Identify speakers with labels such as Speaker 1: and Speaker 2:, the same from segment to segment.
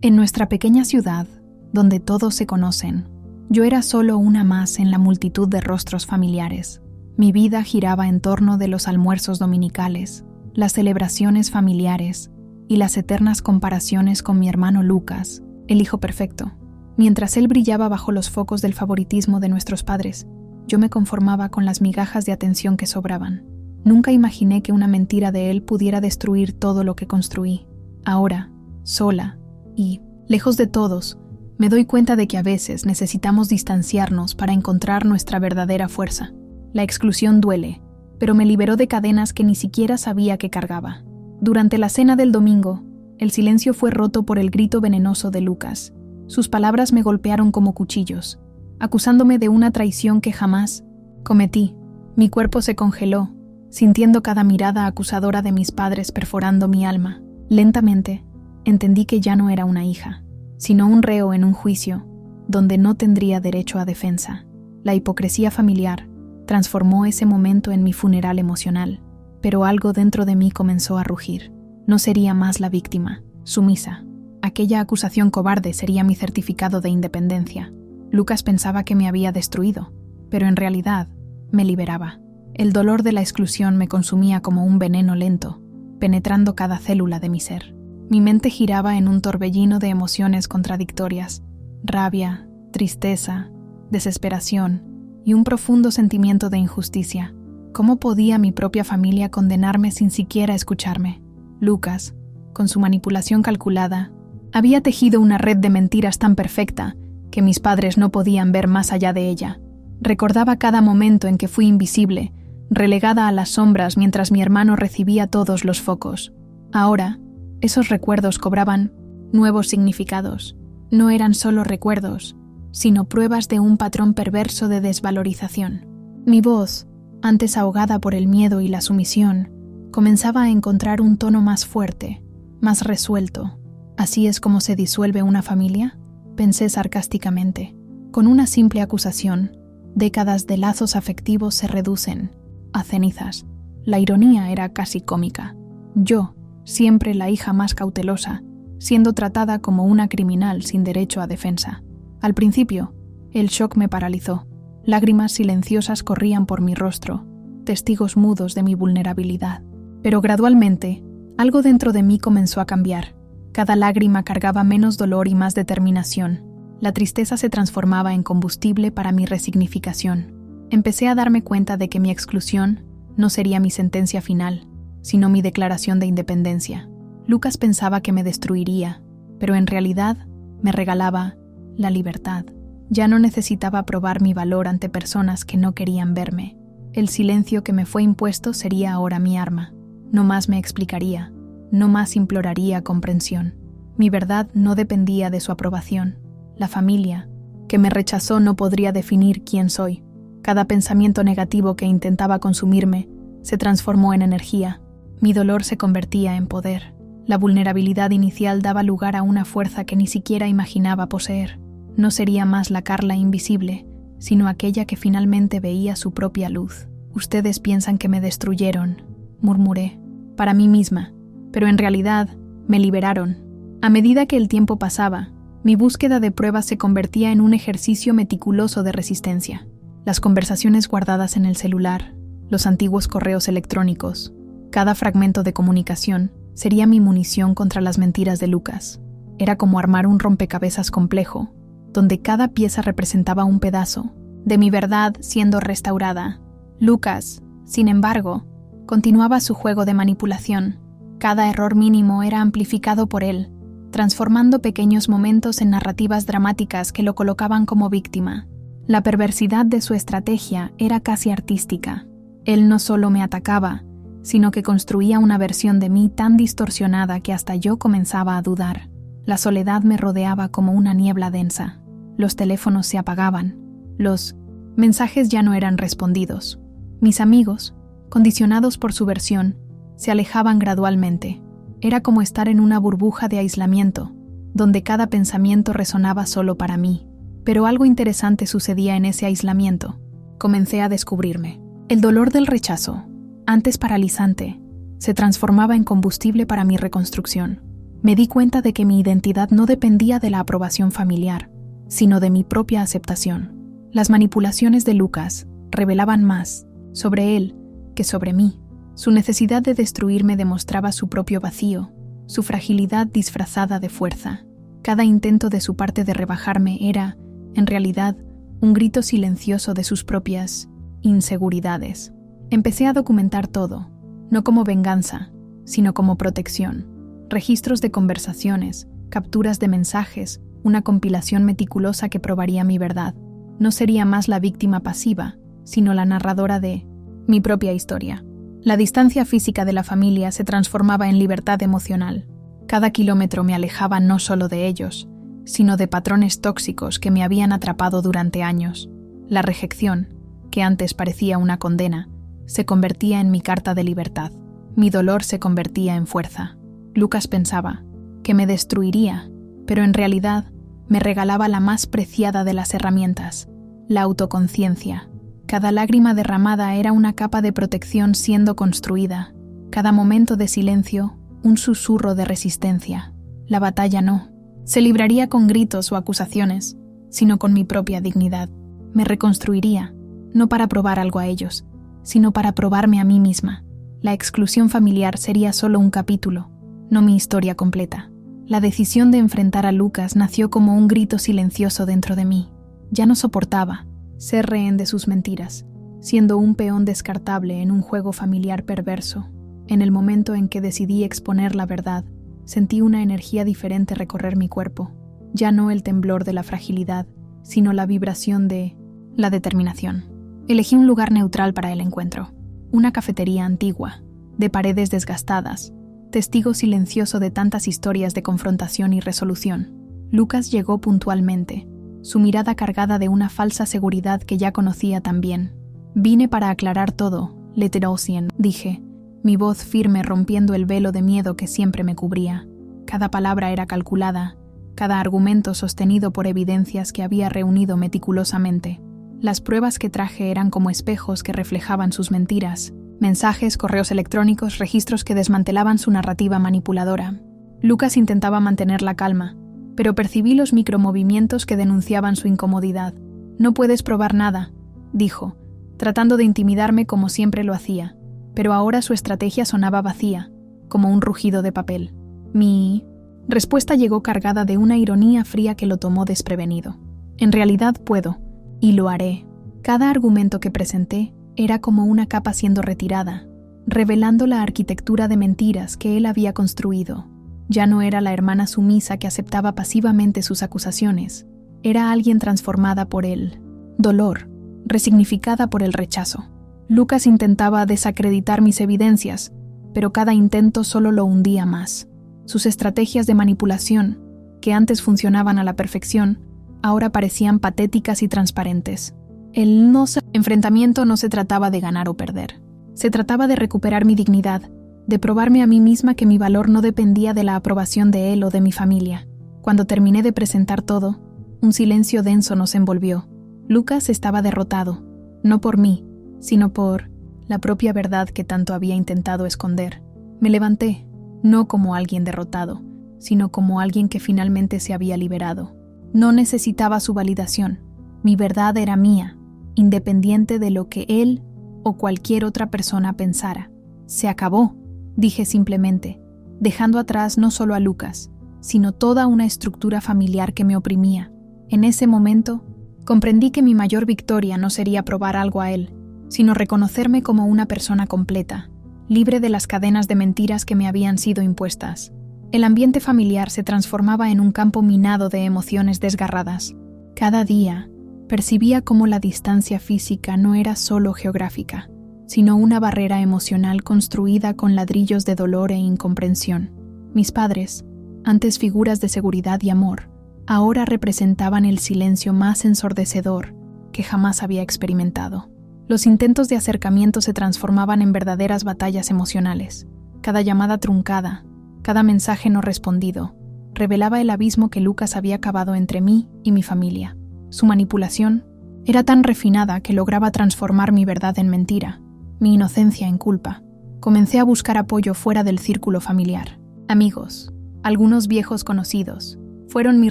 Speaker 1: En nuestra pequeña ciudad, donde todos se conocen, yo era solo una más en la multitud de rostros familiares. Mi vida giraba en torno de los almuerzos dominicales, las celebraciones familiares y las eternas comparaciones con mi hermano Lucas, el hijo perfecto. Mientras él brillaba bajo los focos del favoritismo de nuestros padres, yo me conformaba con las migajas de atención que sobraban. Nunca imaginé que una mentira de él pudiera destruir todo lo que construí. Ahora, sola y lejos de todos, me doy cuenta de que a veces necesitamos distanciarnos para encontrar nuestra verdadera fuerza. La exclusión duele, pero me liberó de cadenas que ni siquiera sabía que cargaba. Durante la cena del domingo, el silencio fue roto por el grito venenoso de Lucas. Sus palabras me golpearon como cuchillos, acusándome de una traición que jamás cometí. Mi cuerpo se congeló, sintiendo cada mirada acusadora de mis padres perforando mi alma. Lentamente, entendí que ya no era una hija, sino un reo en un juicio, donde no tendría derecho a defensa. La hipocresía familiar transformó ese momento en mi funeral emocional, pero algo dentro de mí comenzó a rugir. No sería más la víctima, sumisa. Aquella acusación cobarde sería mi certificado de independencia. Lucas pensaba que me había destruido, pero en realidad me liberaba. El dolor de la exclusión me consumía como un veneno lento, penetrando cada célula de mi ser. Mi mente giraba en un torbellino de emociones contradictorias: rabia, tristeza, desesperación y un profundo sentimiento de injusticia. ¿Cómo podía mi propia familia condenarme sin siquiera escucharme? Lucas, con su manipulación calculada, había tejido una red de mentiras tan perfecta que mis padres no podían ver más allá de ella. Recordaba cada momento en que fui invisible, relegada a las sombras mientras mi hermano recibía todos los focos. Ahora, esos recuerdos cobraban nuevos significados. No eran solo recuerdos, sino pruebas de un patrón perverso de desvalorización. Mi voz, antes ahogada por el miedo y la sumisión, comenzaba a encontrar un tono más fuerte, más resuelto. ¿Así es como se disuelve una familia?, pensé sarcásticamente. Con una simple acusación, décadas de lazos afectivos se reducen a cenizas. La ironía era casi cómica. Yo, siempre la hija más cautelosa, siendo tratada como una criminal sin derecho a defensa. Al principio, el shock me paralizó. Lágrimas silenciosas corrían por mi rostro, testigos mudos de mi vulnerabilidad. Pero gradualmente, algo dentro de mí comenzó a cambiar. Cada lágrima cargaba menos dolor y más determinación. La tristeza se transformaba en combustible para mi resignificación. Empecé a darme cuenta de que mi exclusión no sería mi sentencia final, sino mi declaración de independencia. Lucas pensaba que me destruiría, pero en realidad me regalaba la libertad. Ya no necesitaba probar mi valor ante personas que no querían verme. El silencio que me fue impuesto sería ahora mi arma. No más me explicaría, no más imploraría comprensión. Mi verdad no dependía de su aprobación. La familia, que me rechazó, no podría definir quién soy. Cada pensamiento negativo que intentaba consumirme se transformó en energía. Mi dolor se convertía en poder. La vulnerabilidad inicial daba lugar a una fuerza que ni siquiera imaginaba poseer. No sería más la Carla invisible, sino aquella que finalmente veía su propia luz. Ustedes piensan que me destruyeron, murmuré, para mí misma, pero en realidad me liberaron. A medida que el tiempo pasaba, mi búsqueda de pruebas se convertía en un ejercicio meticuloso de resistencia. Las conversaciones guardadas en el celular, los antiguos correos electrónicos, cada fragmento de comunicación sería mi munición contra las mentiras de Lucas. Era como armar un rompecabezas complejo, donde cada pieza representaba un pedazo de mi verdad siendo restaurada. Lucas, sin embargo, continuaba su juego de manipulación. Cada error mínimo era amplificado por él, transformando pequeños momentos en narrativas dramáticas que lo colocaban como víctima. La perversidad de su estrategia era casi artística. Él no solo me atacaba, sino que construía una versión de mí tan distorsionada que hasta yo comenzaba a dudar. La soledad me rodeaba como una niebla densa. Los teléfonos se apagaban. Los mensajes ya no eran respondidos. Mis amigos, condicionados por su versión, se alejaban gradualmente. Era como estar en una burbuja de aislamiento, donde cada pensamiento resonaba solo para mí. Pero algo interesante sucedía en ese aislamiento. Comencé a descubrirme. El dolor del rechazo, antes paralizante, se transformaba en combustible para mi reconstrucción. Me di cuenta de que mi identidad no dependía de la aprobación familiar, sino de mi propia aceptación. Las manipulaciones de Lucas revelaban más sobre él que sobre mí. Su necesidad de destruirme demostraba su propio vacío, su fragilidad disfrazada de fuerza. Cada intento de su parte de rebajarme era, en realidad, un grito silencioso de sus propias inseguridades. Empecé a documentar todo, no como venganza, sino como protección. Registros de conversaciones, capturas de mensajes, una compilación meticulosa que probaría mi verdad. No sería más la víctima pasiva, sino la narradora de mi propia historia. La distancia física de la familia se transformaba en libertad emocional. Cada kilómetro me alejaba no solo de ellos, sino de patrones tóxicos que me habían atrapado durante años. La rejección, que antes parecía una condena, se convertía en mi carta de libertad. Mi dolor se convertía en fuerza. Lucas pensaba que me destruiría, pero en realidad me regalaba la más preciada de las herramientas, la autoconciencia. Cada lágrima derramada era una capa de protección siendo construida. Cada momento de silencio, un susurro de resistencia. La batalla no se libraría con gritos o acusaciones, sino con mi propia dignidad. Me reconstruiría, no para probar algo a ellos, sino para probarme a mí misma. La exclusión familiar sería solo un capítulo, no mi historia completa. La decisión de enfrentar a Lucas nació como un grito silencioso dentro de mí. Ya no soportaba ser rehén de sus mentiras, siendo un peón descartable en un juego familiar perverso. En el momento en que decidí exponer la verdad, sentí una energía diferente recorrer mi cuerpo. Ya no el temblor de la fragilidad, sino la vibración de la determinación. Elegí un lugar neutral para el encuentro. Una cafetería antigua, de paredes desgastadas, testigo silencioso de tantas historias de confrontación y resolución. Lucas llegó puntualmente, su mirada cargada de una falsa seguridad que ya conocía tan bien. Vine para aclarar todo, Leterosien, dije, mi voz firme rompiendo el velo de miedo que siempre me cubría. Cada palabra era calculada, cada argumento sostenido por evidencias que había reunido meticulosamente. Las pruebas que traje eran como espejos que reflejaban sus mentiras, mensajes, correos electrónicos, registros que desmantelaban su narrativa manipuladora. Lucas intentaba mantener la calma, pero percibí los micromovimientos que denunciaban su incomodidad. No puedes probar nada, dijo, tratando de intimidarme como siempre lo hacía, pero ahora su estrategia sonaba vacía, como un rugido de papel. Mi respuesta llegó cargada de una ironía fría que lo tomó desprevenido. En realidad puedo, y lo haré. Cada argumento que presenté era como una capa siendo retirada, revelando la arquitectura de mentiras que él había construido. Ya no era la hermana sumisa que aceptaba pasivamente sus acusaciones. Era alguien transformada por el dolor, resignificada por el rechazo. Lucas intentaba desacreditar mis evidencias, pero cada intento solo lo hundía más. Sus estrategias de manipulación, que antes funcionaban a la perfección, ahora parecían patéticas y transparentes. El enfrentamiento no se trataba de ganar o perder. Se trataba de recuperar mi dignidad, de probarme a mí misma que mi valor no dependía de la aprobación de él o de mi familia. Cuando terminé de presentar todo, un silencio denso nos envolvió. Lucas estaba derrotado, no por mí, sino por la propia verdad que tanto había intentado esconder. Me levanté, no como alguien derrotado, sino como alguien que finalmente se había liberado. No necesitaba su validación. Mi verdad era mía, independiente de lo que él o cualquier otra persona pensara. Se acabó, dije simplemente, dejando atrás no solo a Lucas, sino toda una estructura familiar que me oprimía. En ese momento, comprendí que mi mayor victoria no sería probar algo a él, sino reconocerme como una persona completa, libre de las cadenas de mentiras que me habían sido impuestas. El ambiente familiar se transformaba en un campo minado de emociones desgarradas. Cada día, percibía cómo la distancia física no era solo geográfica, sino una barrera emocional construida con ladrillos de dolor e incomprensión. Mis padres, antes figuras de seguridad y amor, ahora representaban el silencio más ensordecedor que jamás había experimentado. Los intentos de acercamiento se transformaban en verdaderas batallas emocionales. Cada llamada truncada, cada mensaje no respondido, revelaba el abismo que Lucas había cavado entre mí y mi familia. Su manipulación era tan refinada que lograba transformar mi verdad en mentira, mi inocencia en culpa. Comencé a buscar apoyo fuera del círculo familiar. Amigos, Algunos viejos conocidos fueron mi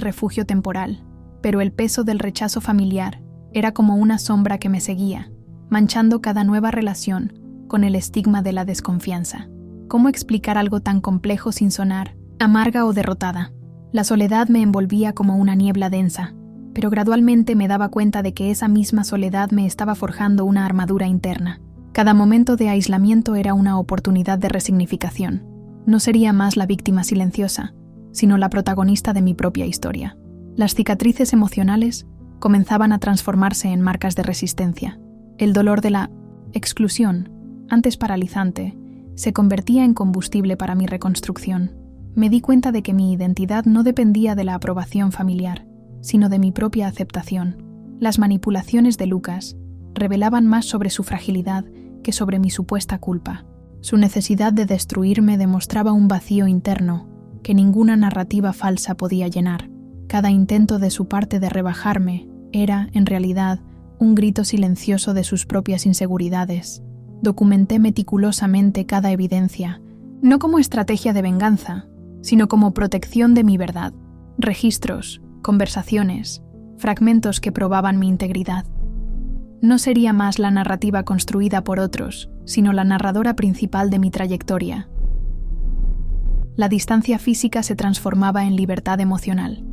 Speaker 1: refugio temporal, pero el peso del rechazo familiar era como una sombra que me seguía, manchando cada nueva relación con el estigma de la desconfianza. ¿Cómo explicar algo tan complejo sin sonar amarga o derrotada? La soledad me envolvía como una niebla densa, pero gradualmente me daba cuenta de que esa misma soledad me estaba forjando una armadura interna. Cada momento de aislamiento era una oportunidad de resignificación. No sería más la víctima silenciosa, sino la protagonista de mi propia historia. Las cicatrices emocionales comenzaban a transformarse en marcas de resistencia. El dolor de la exclusión, antes paralizante, se convertía en combustible para mi reconstrucción. Me di cuenta de que mi identidad no dependía de la aprobación familiar, sino de mi propia aceptación. Las manipulaciones de Lucas revelaban más sobre su fragilidad que sobre mi supuesta culpa. Su necesidad de destruirme demostraba un vacío interno que ninguna narrativa falsa podía llenar. Cada intento de su parte de rebajarme era, en realidad, un grito silencioso de sus propias inseguridades. Documenté meticulosamente cada evidencia, no como estrategia de venganza, sino como protección de mi verdad. Registros, conversaciones, fragmentos que probaban mi integridad. No sería más la narrativa construida por otros, sino la narradora principal de mi trayectoria. La distancia física se transformaba en libertad emocional.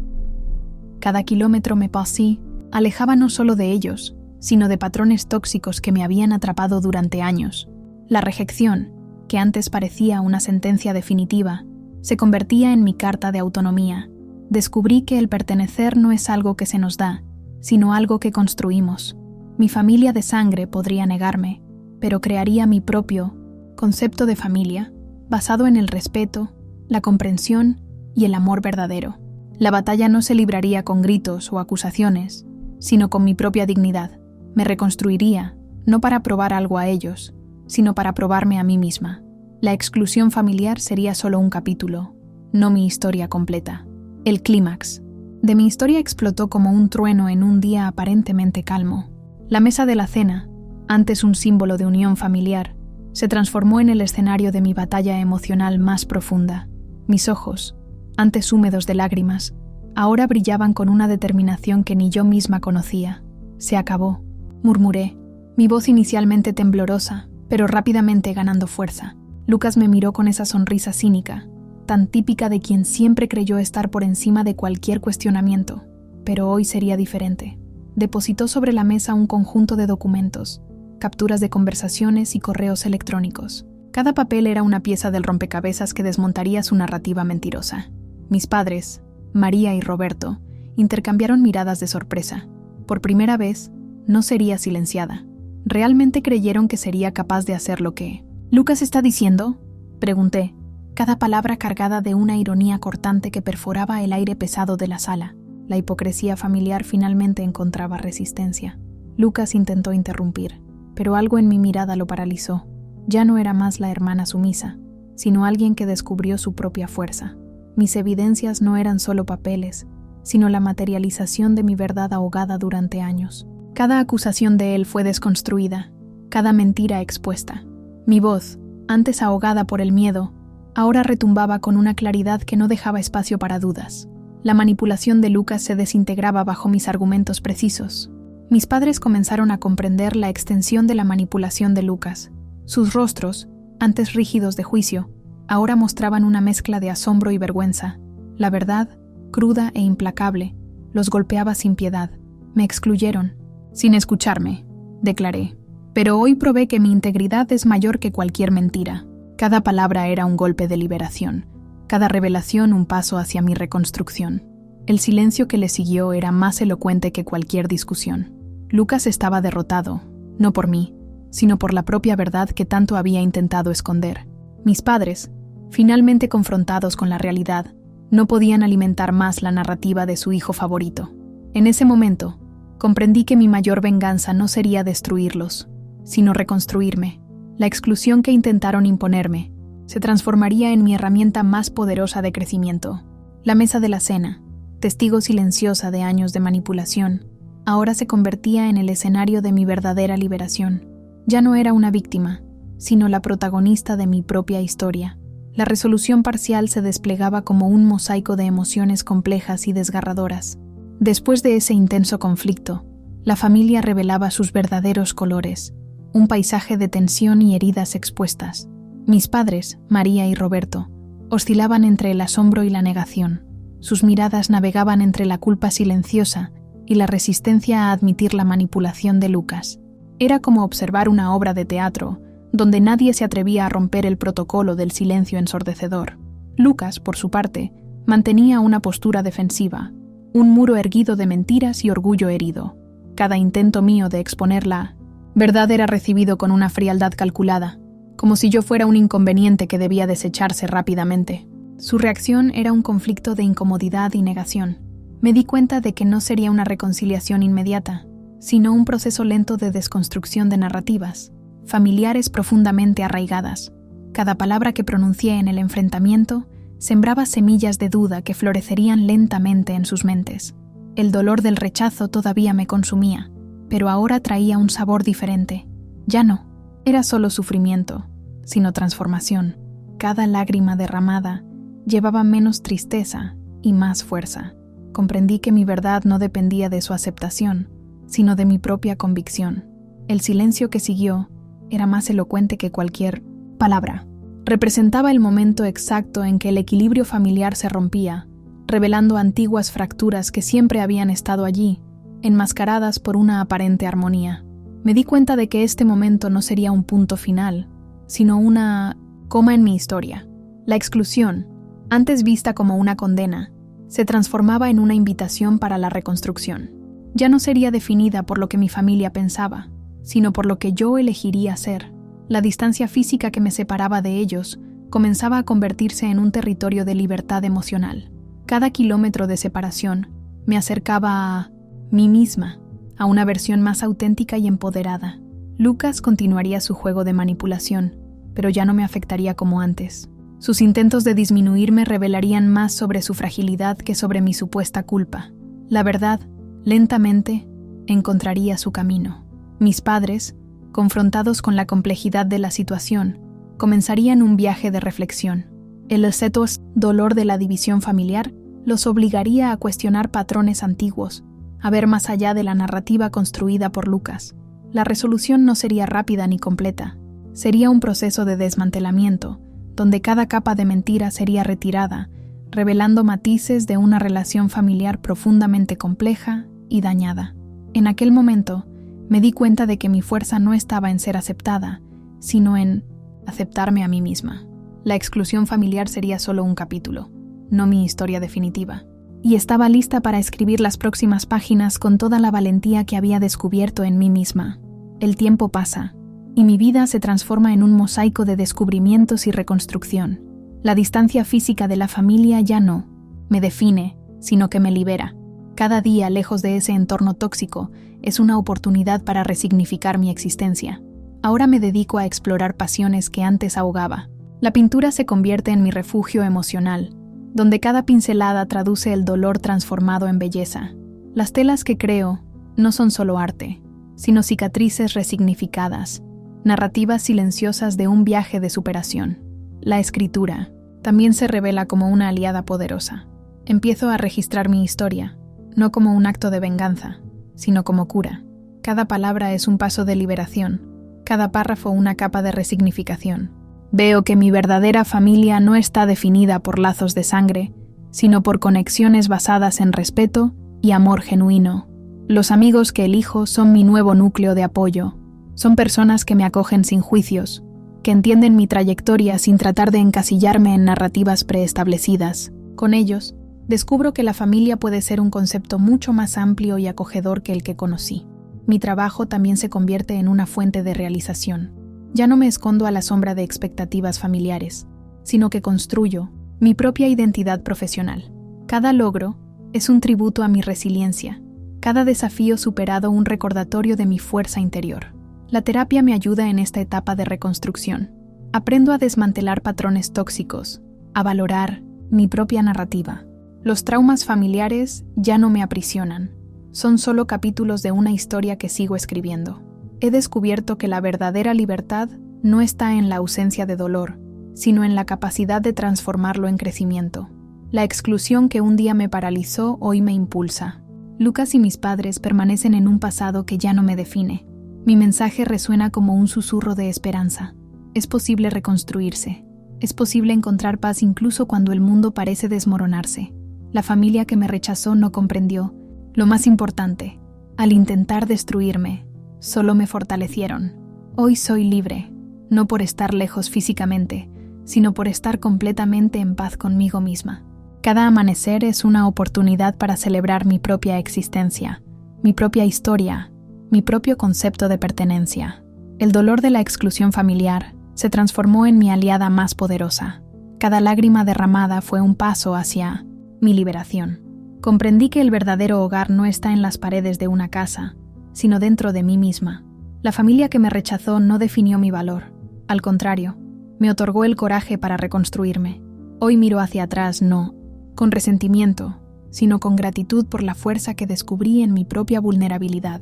Speaker 1: Cada kilómetro me pasé alejaba no solo de ellos, sino de patrones tóxicos que me habían atrapado durante años. La rejección, que antes parecía una sentencia definitiva, se convertía en mi carta de autonomía. Descubrí que el pertenecer no es algo que se nos da, sino algo que construimos. Mi familia de sangre podría negarme, pero crearía mi propio concepto de familia, basado en el respeto, la comprensión y el amor verdadero. La batalla no se libraría con gritos o acusaciones, sino con mi propia dignidad. Me reconstruiría, no para probar algo a ellos, sino para probarme a mí misma. La exclusión familiar sería solo un capítulo, no mi historia completa. El clímax de mi historia explotó como un trueno en un día aparentemente calmo. La mesa de la cena, antes un símbolo de unión familiar, se transformó en el escenario de mi batalla emocional más profunda. Mis ojos, antes húmedos de lágrimas, ahora brillaban con una determinación que ni yo misma conocía. Se acabó, murmuré, mi voz inicialmente temblorosa, pero rápidamente ganando fuerza. Lucas me miró con esa sonrisa cínica, tan típica de quien siempre creyó estar por encima de cualquier cuestionamiento, pero hoy sería diferente. Depositó sobre la mesa un conjunto de documentos, capturas de conversaciones y correos electrónicos. Cada papel era una pieza del rompecabezas que desmontaría su narrativa mentirosa. Mis padres, María y Roberto, intercambiaron miradas de sorpresa. Por primera vez, no sería silenciada. Realmente creyeron que sería capaz de hacer lo que... ¿Lucas está diciendo?, pregunté, cada palabra cargada de una ironía cortante que perforaba el aire pesado de la sala. La hipocresía familiar finalmente encontraba resistencia. Lucas intentó interrumpir, pero algo en mi mirada lo paralizó. Ya no era más la hermana sumisa, sino alguien que descubrió su propia fuerza. Mis evidencias no eran solo papeles, sino la materialización de mi verdad ahogada durante años. Cada acusación de él fue desconstruida, cada mentira expuesta. Mi voz, antes ahogada por el miedo, ahora retumbaba con una claridad que no dejaba espacio para dudas. La manipulación de Lucas se desintegraba bajo mis argumentos precisos. Mis padres comenzaron a comprender la extensión de la manipulación de Lucas. Sus rostros, antes rígidos de juicio, ahora mostraban una mezcla de asombro y vergüenza. La verdad, cruda e implacable, los golpeaba sin piedad. Me excluyeron, sin escucharme, declaré. Pero hoy probé que mi integridad es mayor que cualquier mentira. Cada palabra era un golpe de liberación, cada revelación un paso hacia mi reconstrucción. El silencio que le siguió era más elocuente que cualquier discusión. Lucas estaba derrotado, no por mí, sino por la propia verdad que tanto había intentado esconder. Mis padres, finalmente confrontados con la realidad, no podían alimentar más la narrativa de su hijo favorito. En ese momento, comprendí que mi mayor venganza no sería destruirlos, sino reconstruirme. La exclusión que intentaron imponerme se transformaría en mi herramienta más poderosa de crecimiento. La mesa de la cena, testigo silenciosa de años de manipulación, ahora se convertía en el escenario de mi verdadera liberación. Ya no era una víctima, sino la protagonista de mi propia historia. La resolución parcial se desplegaba como un mosaico de emociones complejas y desgarradoras. Después de ese intenso conflicto, la familia revelaba sus verdaderos colores, un paisaje de tensión y heridas expuestas. Mis padres, María y Roberto, oscilaban entre el asombro y la negación. Sus miradas navegaban entre la culpa silenciosa y la resistencia a admitir la manipulación de Lucas. Era como observar una obra de teatro, donde nadie se atrevía a romper el protocolo del silencio ensordecedor. Lucas, por su parte, mantenía una postura defensiva, un muro erguido de mentiras y orgullo herido. Cada intento mío de exponer la verdad era recibido con una frialdad calculada, como si yo fuera un inconveniente que debía desecharse rápidamente. Su reacción era un conflicto de incomodidad y negación. Me di cuenta de que no sería una reconciliación inmediata, sino un proceso lento de desconstrucción de narrativas, familiares profundamente arraigadas. Cada palabra que pronuncié en el enfrentamiento sembraba semillas de duda que florecerían lentamente en sus mentes. El dolor del rechazo todavía me consumía, pero ahora traía un sabor diferente. Ya no era solo sufrimiento, sino transformación. Cada lágrima derramada llevaba menos tristeza y más fuerza. Comprendí que mi verdad no dependía de su aceptación, sino de mi propia convicción. El silencio que siguió era más elocuente que cualquier palabra. Representaba el momento exacto en que el equilibrio familiar se rompía, revelando antiguas fracturas que siempre habían estado allí, enmascaradas por una aparente armonía. Me di cuenta de que este momento no sería un punto final, sino una coma en mi historia. La exclusión, antes vista como una condena, se transformaba en una invitación para la reconstrucción. Ya no sería definida por lo que mi familia pensaba, sino por lo que yo elegiría ser. La distancia física que me separaba de ellos comenzaba a convertirse en un territorio de libertad emocional. Cada kilómetro de separación me acercaba a mí misma, a una versión más auténtica y empoderada. Lucas continuaría su juego de manipulación, pero ya no me afectaría como antes. Sus intentos de disminuirme revelarían más sobre su fragilidad que sobre mi supuesta culpa. La verdad, lentamente, encontraría su camino. Mis padres, confrontados con la complejidad de la situación, comenzarían un viaje de reflexión. El exceso dolor de la división familiar los obligaría a cuestionar patrones antiguos, a ver más allá de la narrativa construida por Lucas. La resolución no sería rápida ni completa. Sería un proceso de desmantelamiento, donde cada capa de mentira sería retirada, revelando matices de una relación familiar profundamente compleja y dañada. En aquel momento, me di cuenta de que mi fuerza no estaba en ser aceptada, sino en aceptarme a mí misma. La exclusión familiar sería solo un capítulo, no mi historia definitiva. Y estaba lista para escribir las próximas páginas con toda la valentía que había descubierto en mí misma. El tiempo pasa, y mi vida se transforma en un mosaico de descubrimientos y reconstrucción. La distancia física de la familia ya no me define, sino que me libera. Cada día lejos de ese entorno tóxico es una oportunidad para resignificar mi existencia. Ahora me dedico a explorar pasiones que antes ahogaba. La pintura se convierte en mi refugio emocional, donde cada pincelada traduce el dolor transformado en belleza. Las telas que creo no son solo arte, sino cicatrices resignificadas, narrativas silenciosas de un viaje de superación. La escritura también se revela como una aliada poderosa. Empiezo a registrar mi historia, no como un acto de venganza, sino como cura. Cada palabra es un paso de liberación, cada párrafo una capa de resignificación. Veo que mi verdadera familia no está definida por lazos de sangre, sino por conexiones basadas en respeto y amor genuino. Los amigos que elijo son mi nuevo núcleo de apoyo. Son personas que me acogen sin juicios, que entienden mi trayectoria sin tratar de encasillarme en narrativas preestablecidas. Con ellos, descubro que la familia puede ser un concepto mucho más amplio y acogedor que el que conocí. Mi trabajo también se convierte en una fuente de realización. Ya no me escondo a la sombra de expectativas familiares, sino que construyo mi propia identidad profesional. Cada logro es un tributo a mi resiliencia, cada desafío superado un recordatorio de mi fuerza interior. La terapia me ayuda en esta etapa de reconstrucción. Aprendo a desmantelar patrones tóxicos, a valorar mi propia narrativa. Los traumas familiares ya no me aprisionan. Son solo capítulos de una historia que sigo escribiendo. He descubierto que la verdadera libertad no está en la ausencia de dolor, sino en la capacidad de transformarlo en crecimiento. La exclusión que un día me paralizó hoy me impulsa. Lucas y mis padres permanecen en un pasado que ya no me define. Mi mensaje resuena como un susurro de esperanza. Es posible reconstruirse. Es posible encontrar paz incluso cuando el mundo parece desmoronarse. La familia que me rechazó no comprendió. Lo más importante, al intentar destruirme, solo me fortalecieron. Hoy soy libre, no por estar lejos físicamente, sino por estar completamente en paz conmigo misma. Cada amanecer es una oportunidad para celebrar mi propia existencia, mi propia historia, mi propio concepto de pertenencia. El dolor de la exclusión familiar se transformó en mi aliada más poderosa. Cada lágrima derramada fue un paso hacia mi liberación. Comprendí que el verdadero hogar no está en las paredes de una casa, sino dentro de mí misma. La familia que me rechazó no definió mi valor. Al contrario, me otorgó el coraje para reconstruirme. Hoy miro hacia atrás no con resentimiento, sino con gratitud por la fuerza que descubrí en mi propia vulnerabilidad.